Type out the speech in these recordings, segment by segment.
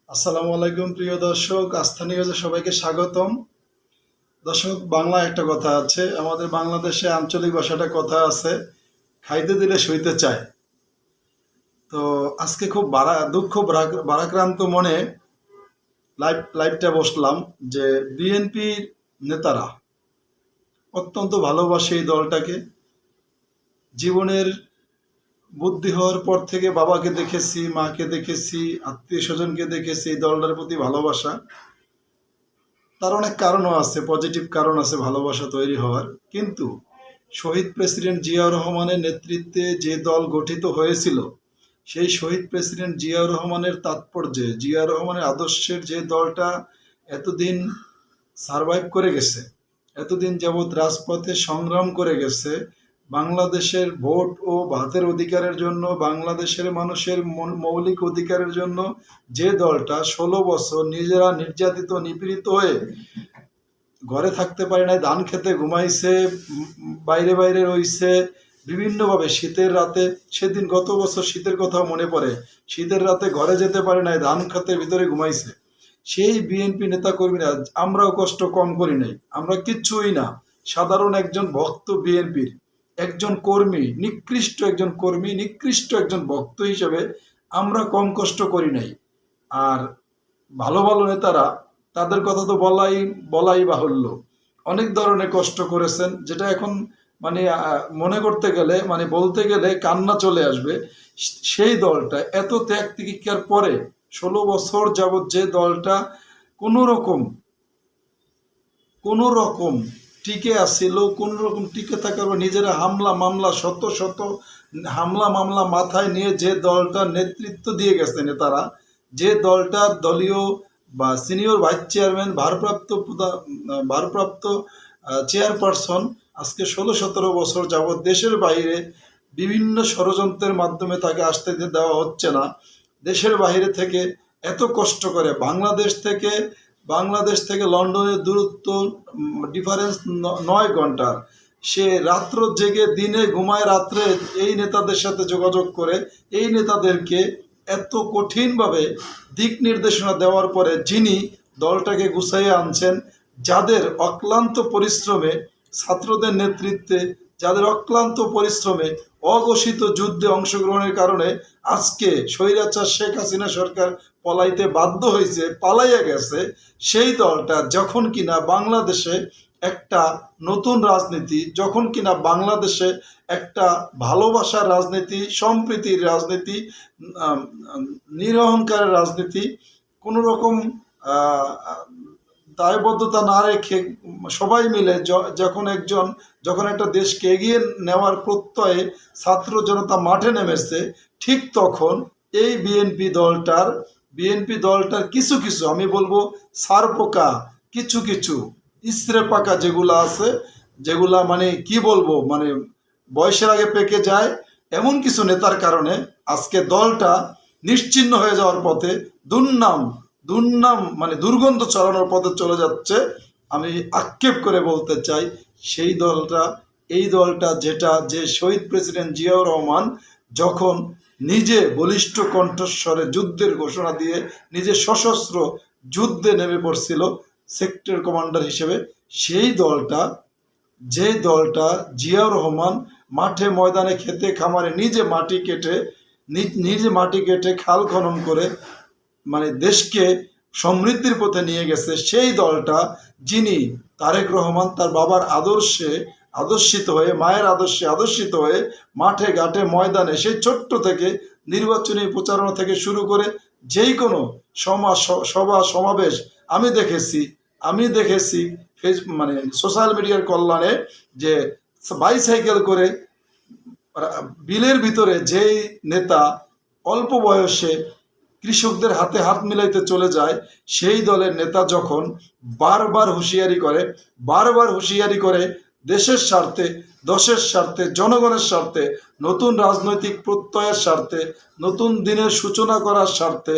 আসসালামু আলাইকুম প্রিয় দর্শক, আস্থা নিউজে সবাইকে স্বাগতম। দর্শক, বাংলায় একটা কথা আছে, আমাদের বাংলাদেশে আঞ্চলিক ভাষাটা কথা আছে, খাইতে দিলে সইতে চায়। তো আজকে খুব দুঃখ ভারাক্রান্ত মনে লাইভটা বসলাম যে বিএনপির নেতারা অত্যন্ত ভালোবাসে এই দলটাকে। জীবনের বুদ্ধি হওয়ার পর থেকে বাবাকে দেখেছি, মাকে দেখেছি, আত্মীয় স্বজনকে দেখেছি এই দলটার প্রতি ভালোবাসা। তার অনেক কারণও আছে, পজিটিভ কারণ আছে ভালোবাসা তৈরি হওয়ার। কিন্তু শহীদ প্রেসিডেন্ট জিয়াউর রহমানের নেতৃত্বে যে দল গঠিত হয়েছিল, সেই শহীদ প্রেসিডেন্ট জিয়াউর রহমানের তাৎপর্যে, জিয়াউর রহমানের আদর্শের যে দলটা এতদিন সারভাইভ করে গেছে, এতদিন যাবৎ রাজপথে সংগ্রাম করে গেছে, বাংলাদেশের ভোট ও ভাতের অধিকারের জন্য, বাংলাদেশের মানুষের মৌলিক অধিকারের জন্য যে দলটা 16 বছর নিজেরা নির্যাতিত নিপীড়িত হয়ে ঘরে থাকতে পারে নাই, ধান খেতে ঘুমাইছে, বাইরে বাইরে রইছে বিভিন্নভাবে, শীতের রাতে, সেদিন গত বছর শীতের কথাও মনে পড়ে, শীতের রাতে ঘরে যেতে পারে নাই, ধান খেতে ভিতরে ঘুমাইছে। সেই বিএনপি নেতা কর্মীরা, আমরাও কষ্ট কম করি নাই, আমরা কিচ্ছুই না, সাধারণ একজন ভক্ত বিএনপির একজন কর্মী, নিকৃষ্ট একজন কর্মী, নিকৃষ্ট একজন ভক্ত হিসেবে আমরা কম কষ্ট করি নাই। আর ভালো ভালো নেতারা, তাদের কথা তো বলাই বাহুল্য, অনেক ধরনের কষ্ট করেছেন, যেটা এখন মানে মনে করতে গেলে, মানে বলতে গেলে কান্না চলে আসবে। সেই দলটা এত ত্যাগ তিতিক্ষার পরে 16 বছর যাবৎ যে দলটা কোনো রকম টিকে আসছিল, কোনো রকম টিকে থাকার পর নিজেরা হামলা মামলা, শত শত হামলা মামলা মাথায় নিয়ে যে দলটা নেতৃত্ব দিয়ে গেছে নেতারা, যে দলটার দলীয় বা সিনিয়র ভাইস চেয়ারম্যান, ভারপ্রাপ্ত চেয়ারপারসন আজকে 16-17 বছর যাবৎ দেশের বাইরে বিভিন্ন ষড়যন্ত্রের মাধ্যমে তাকে আসতে দেওয়া হচ্ছে না, দেশের বাইরে থেকে এত কষ্ট করে, বাংলাদেশ থেকে লন্ডনের দূরত্ব ডিফারেন্স 9 ঘন্টার, সে রাত্র জেগে দিনে ঘুমায়, রাত্রে এই নেতাদের সাথে যোগাযোগ করে এই নেতাদেরকে এত কঠিনভাবে দিক নির্দেশনা দেওয়ার পরে যিনি দলটাকে গুছাইয়ে আনছেন, যাদের অক্লান্ত পরিশ্রমে, ছাত্রদের নেতৃত্বে, যাদের অক্লান্ত পরিশ্রমে অঘোষিত যুদ্ধে অংশগ্রহণের কারণে আজকে স্বৈরাচার শেখ হাসিনা সরকার পলাইতে বাধ্য হয়েছে, পালাইয়া গেছে, সেই দলটা যখন কিনা বাংলাদেশে একটা নতুন রাজনীতি, যখন কিনা বাংলাদেশে একটা ভালোবাসার রাজনীতি, সম্প্রীতির রাজনীতি, নিরহংকারের রাজনীতি, কোনো রকম দায়বদ্ধতা না রেখে সবাই মিলে যখন একটা দেশকে এগিয়ে নেওয়ার প্রত্যয়ে ছাত্র জনতা মাঠে নেমেছে, ঠিক তখন এই বিএনপি দলটার কিছু কিছু, আমি বলবো সারপোকা, কিছু কিছু ইস্ত্রে পাকা যেগুলা আছে, যেগুলা মানে কি বলবো, মানে বয়সের আগে পেকে যায়, এমন কিছু নেতার কারণে আজকে দলটা নিশ্চিহ্ন হয়ে যাওয়ার পথে, দুর্নাম দুর্নাম মানে দুর্গন্ধ ছড়ানোর পথে চলে যাচ্ছে। আমি আক্ষেপ করে বলতে চাই, এই দলটা যে শহীদ প্রেসিডেন্ট জিয়াউর রহমান যখন নিজে বলিষ্ঠ কণ্ঠস্বরে যুদ্ধের ঘোষণা দিয়ে নিজে সশস্ত্র যুদ্ধে নেমে পড়ছিল সেক্টর কমান্ডার হিসেবে, যে দলটা জিয়াউর রহমান মাঠে ময়দানে খেতে খামারে নিজে মাটি কেটে খাল খনন করে মানে দেশকে সমৃদ্ধির পথে নিয়ে গেছে, সেই দলটা যিনি তারেক রহমান তার বাবার আদর্শিত হয়ে, মায়ের আদর্শে আদর্শিত হয়ে মাঠে ঘাটে ময়দানে সেই ছোট্ট থেকে নির্বাচনী প্রচারণা থেকে শুরু করে যেই কোনো সভা সমাবেশ আমি দেখেছি মানে সোশ্যাল মিডিয়ার কল্যাণে, যে বাইসাইকেল করে বিলের ভিতরে যেই নেতা অল্প বয়সে কৃষকদের হাতে হাত মিলাইতে চলে যায়, সেই দলের নেতা যখন বারবার হুঁশিয়ারি করে দেশের স্বার্থে, দশের স্বার্থে, জনগণের স্বার্থে, নতুন রাজনৈতিক প্রত্যয়ের স্বার্থে, নতুন দিনের সূচনা করার স্বার্থে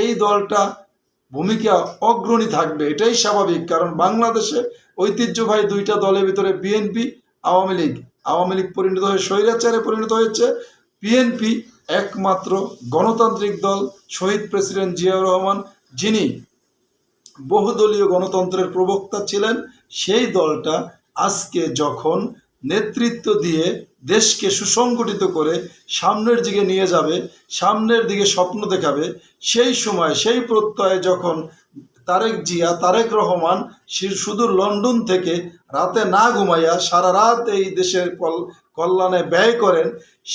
এই দলটা ভূমিকা অগ্রণী থাকবে, এটাই স্বাভাবিক। কারণ বাংলাদেশে ঐতিহ্যবাহী দুইটা দলের ভিতরে বিএনপি, আওয়ামী লীগ পরিণত হয়ে স্বৈরাচারে পরিণত হয়েছে, বিএনপি একমাত্র গণতান্ত্রিক দল, শহীদ প্রেসিডেন্ট জিয়াউর রহমান যিনি বহুদলীয় গণতন্ত্রের প্রবক্তা ছিলেন, সেই দলটা আজকে যখন নেতৃত্ব দিয়ে দেশকে সুসংগঠিত করে সামনের দিকে নিয়ে যাবে, সামনের দিকে স্বপ্ন দেখাবে, সেই সময় সেই প্রত্যয়ে যখন তারেক রহমান সুদূর লন্ডন থেকে রাতে না ঘুমাইয়া সারা রাত এই দেশের কল্যাণে ব্যয় করেন,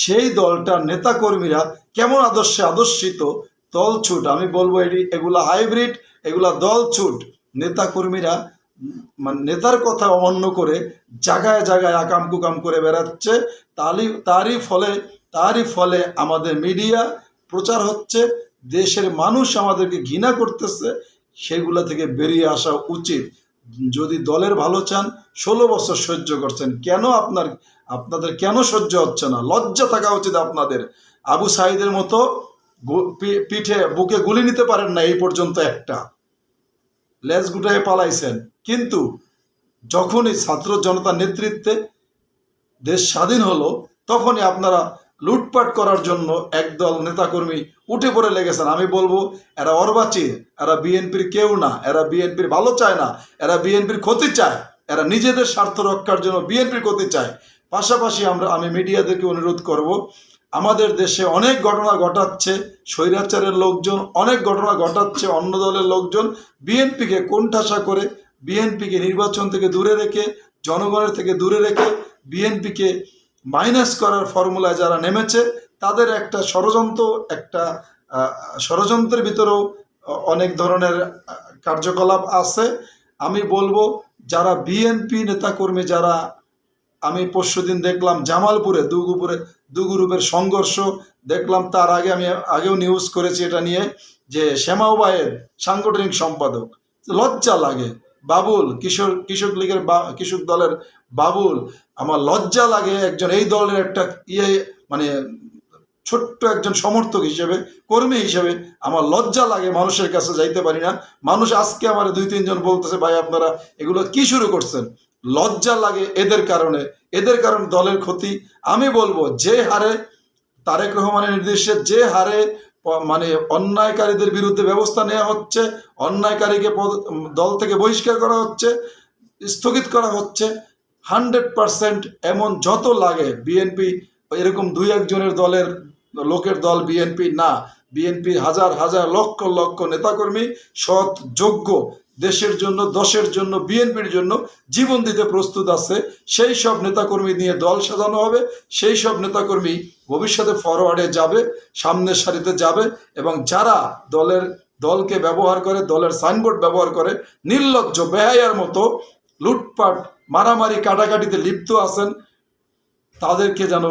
সেই দলটার নেতাকর্মীরা কেমন আদর্শে আদর্শিত, দলছুট, আমি বলবো এগুলা হাইব্রিড, এগুলা দলছুট নেতাকর্মীরা, মানে নেতার কথা অমান্য করে জায়গায় জায়গায় আকাম কুকাম করে বেড়াচ্ছে। তারই ফলে আমাদের মিডিয়া প্রচার হচ্ছে, দেশের মানুষ আমাদেরকে ঘৃণা করতেছে। সেগুলা থেকে বেরিয়ে আসা উচিত। যদি দলের ভালো চান, 16 বছর সহ্য করছেন, কেন আপনাদের কেন সহ্য হচ্ছে না? লজ্জা থাকা উচিত আপনাদের। আবু সাঈদের মতো বুকে গুলি নিতে পারেন না এই পর্যন্ত, একটা লেজ গুটায় পালাইছেন, কিন্তু যখনই ছাত্র জনতার নেতৃত্বে দেশ স্বাধীন হলো, তখনই আপনারা লুটপাট করার জন্য একদল নেতাকর্মী উঠে পড়ে লেগেছেন। আমি বলবো এরা অর্বাচী, এরা বিএনপির কেউ না, এরা বিএনপির ভালো চায় না, এরা বিএনপির ক্ষতি চায়, এরা নিজেদের স্বার্থ রক্ষার জন্য বিএনপির ক্ষতি চায়। পাশাপাশি আমি মিডিয়াদেরকে অনুরোধ করব, আমাদের দেশে অনেক ঘটনা ঘটাচ্ছে স্বৈরাচারের লোকজন, অনেক ঘটনা ঘটাচ্ছে অন্য দলের লোকজন, বিএনপিকে কোণঠাসা করে, বিএনপিকে নির্বাচন থেকে দূরে রেখে, জনগণের থেকে দূরে রেখে, বিএনপিকে মাইনাস করার ফর্মুলায় যারা নেমেছে, তাদের একটা ষড়যন্ত্রের ভিতরেও অনেক ধরনের কার্যকলাপ আছে। আমি বলবো যারা বিএনপি নেতাকর্মী, যারা, আমি পরশুদিন দেখলাম জামালপুরে দু গ্রুপের সংঘর্ষ দেখলাম, তার আগে আমি আগেও নিউজ করেছি এটা নিয়ে, যে শ্যামাউবাইয়ের সাংগঠনিক সম্পাদক, লজ্জা লাগে। বাবুল কৃষক লীগের কৃষক দলের বাবুল, আমার লজ্জা লাগে একজন এই দলের একটা মানে ছোট্ট একজন সমর্থক হিসেবে, কর্মী হিসেবে আমার লজ্জা লাগে। মানুষের কাছে যাইতে পারি না। মানুষ আজকে আমার 2-3 জন বলতেছে, ভাই আপনারা এগুলো কি শুরু করছেন? লজ্জা লাগে এদের কারণে দলের ক্ষতি। আমি বলবো যে হারে তারেক রহমানের নির্দেশে, যে হারে মানে অন্যায়কারীদের বিরুদ্ধে ব্যবস্থা নেওয়া হচ্ছে, অন্যায়কারীকে দল থেকে বহিষ্কার করা হচ্ছে, স্থগিত করা হচ্ছে, 100% এমন যত লাগে, বিএনপি এরকম 2-1 জনের লোকের দল বিএনপি না। বিএনপি হাজার হাজার লক্ষ লক্ষ নেতাকর্মী, সৎ, যোগ্য, দেশের জন্য, দশের জন্য, বিএনপির জন্য জীবন দিতে প্রস্তুত আছে। সেই সব নেতাকর্মী নিয়ে দল সাজানো হবে। সেই সব নেতাকর্মী ভবিষ্যতে ফরওয়ার্ডে যাবে, সামনের সারিতে যাবে, এবং যারা দলকে ব্যবহার করে, দলের সাইনবোর্ড ব্যবহার করে, নির্লজ্জ বেহায়ার মতো লুটপাট, মারামারি, কাটাকাটিতে লিপ্ত আছেন, তাদেরকে যেন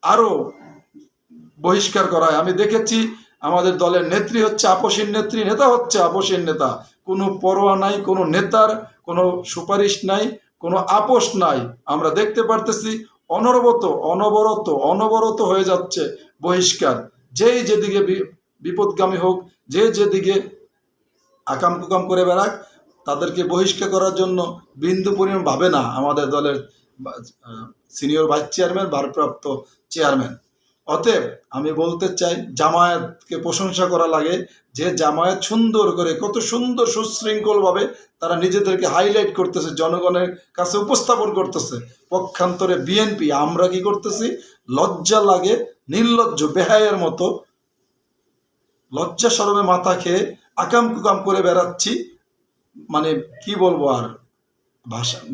আরো বহিষ্কার করা হয়। আমি দেখেছি আমাদের দলের নেত্রী হচ্ছে আপসীন নেত্রী, নেতা হচ্ছে আপসীন নেতা, কোনো পরোয়া নাই, কোনো নেতার কোনো সুপারিশ নাই, কোনো আপোষ নাই। আমরা দেখতে পারতেছি অনবরত হয়ে যাচ্ছে বহিষ্কার। যেই যেদিকে বিপদগামী হোক, যে যেদিকে আকাম কুকাম করে বেড়াক, তাদেরকে বহিষ্কার করার জন্য বিন্দু পরিমাণ ভাবে না আমাদের দলের সিনিয়র ভাইস চেয়ারম্যান, ভারপ্রাপ্ত চেয়ারম্যান। অতএব আমি বলতে চাই, জামায়াতকে প্রশংসা করা লাগে, যে জামায়াত সুন্দর করে, কত সুন্দর সুশৃঙ্খলভাবে তারা নিজেদেরকে হাইলাইট করতেছে, জনগণের কাছে উপস্থাপন করতেছে। পক্ষান্তরে বিএনপি, আমরা কি করতেছি? লজ্জা লাগে, নির্লজ্জ বেহায়ের মতো লজ্জা শরমে মাথা খেয়ে আকাম কুকাম করে বেড়াচ্ছি। মানে কি বলবো, আর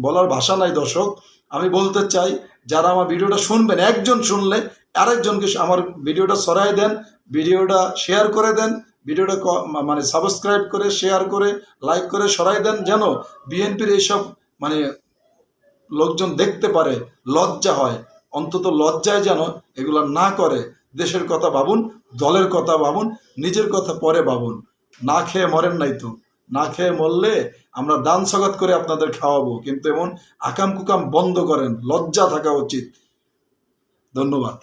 বলার ভাষা নাই। দর্শক, আমি বলতে চাই, যারা আমার ভিডিওটা শুনবেন, একজন শুনলে আরেকজনকে আমার ভিডিওটা ছড়াই দেন, ভিডিওটা শেয়ার করে দেন, ভিডিওটা মানে সাবস্ক্রাইব করে, শেয়ার করে, লাইক করে সরাই দেন, যেন বিএনপির এইসব মানে লোকজন দেখতে পারে, লজ্জা হয়। অন্তত লজ্জায় যেন এগুলো না করে। দেশের কথা ভাবুন, দলের কথা ভাবুন, নিজের কথা পরে ভাবুন। না খেয়ে মরেন নাই তো, না খেয়ে মরলে আমরা দান সগাত করে আপনাদের খাওয়াবো, কিন্তু এমন আকাম কুকাম বন্ধ করেন, লজ্জা থাকা উচিত। ধন্যবাদ।